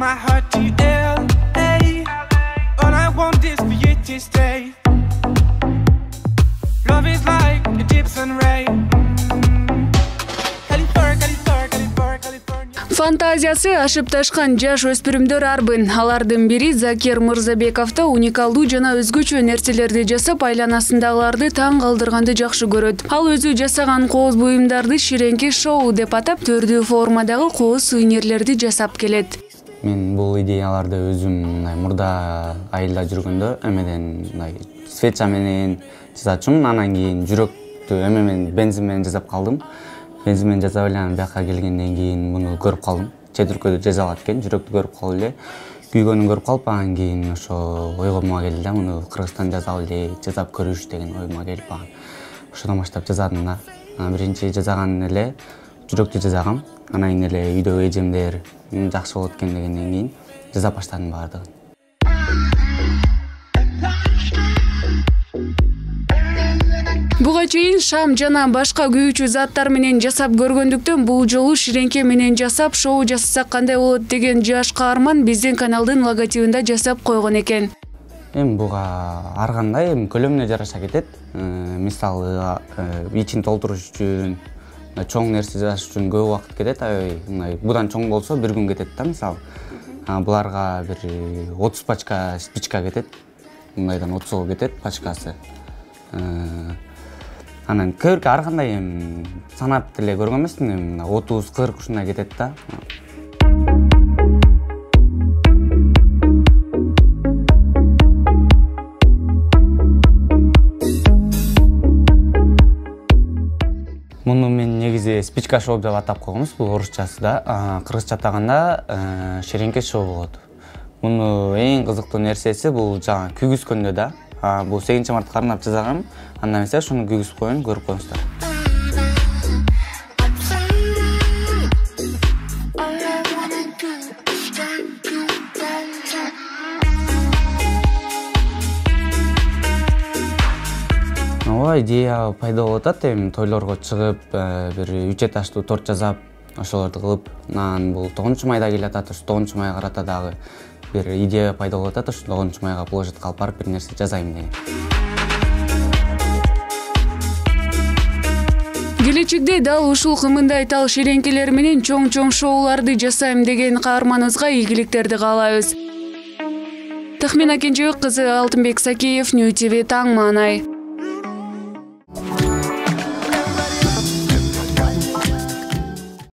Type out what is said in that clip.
my heart to LA. All I want is for you to stay. Love is like a Gibson Ray. Фантазиясы ашып ташкан жаш өспүрүмдөр арбын. Алардын бири Закир Мырзабековто уникалдуу жана өзгөчө нерселерди жасап, айланасындагыларды таң калтырганды жакшы көрөт. Ал өзү жасаган кооз буюмдарды ширеңки шоу деп атап, төрдүү формадагы кооз сувенирлерди жасап келет. Мен бул идеяларды өзүм мурда айылда жүргөндө эмеден свеча менен жасачумун. Анан кийин жүрөктү эме бензин менен жасап калдым. Бензин менен жасап эле анан бияка келгенден кийин муну көрүп калдым. Чет өлкөдө жасалат экен, жүрөктү көрүп калып эле, күйгөнүн көрүп калып, анан кийин ошо ойгома келди да, муну Кыргызстанда жасап эле, жасап көрүш деген ойгома келип калган. Ошодон баштап жасадым да. Биринчи жасаган эле жүрөктү жасагам. Анан кийин эле үйдөгү эжемдер жакшы болот экен дегенден кийин жасап баштадым баардыгын. Буга чейин шам жана башка күйүүчү заттар менен жасап көргөндүктөн бул жолу ширеңке менен жасап шоу жасасак кандай болот деген жаш каарман биздин каналдын логотипинде жасап койгон экен. Буга ар кандай көлөмүнө жараша кетет. Мисалы, ичин толтуруш үчүн, чоң нерсе жасаш үчүн көп убакыт кетет. Будан чоң болсо бир күн кетет да, мисалы. Буларга бир 30 пачка спичка кетет. Мындайдан 30 кетет пачкасы. Анан көркө ар кандай санап деле көргөн эмесмин, 30-40 ушундай кетет да. Муну мен негизи спичка шоу деп атап койгонбуз, бул орусчасы да. Кыргызча атаганда ширеңке шоу болот. Муну эң кызыктуу нерсеси бул жаңа күйгүзгөндө да. Бул 8-мартка арнап жасагам. Андан эмесе ошону күйгүзүп коеюн, көрүп коюңуздар. Идея пайда болуп атат, тойлорго чыгып, бир 3 этаждуу торт жасап, ошолорду кылып, анан бул 9 майда келатат, ошо 9 майга карата дагы бир идея пайда болуп атат, ошо 9 майга площадька алып барып бир нерсе жасайм деген. Келечекте дал ушул кымындай тал ширеңкелер менен чоң-чоң шоуларды жасайм деген каарманыбызга ийгиликтерди каалайбыз. Тахмина Кенжебек кызы, Алтынбек Сакеев, Нью ТВ, Таң Маанай.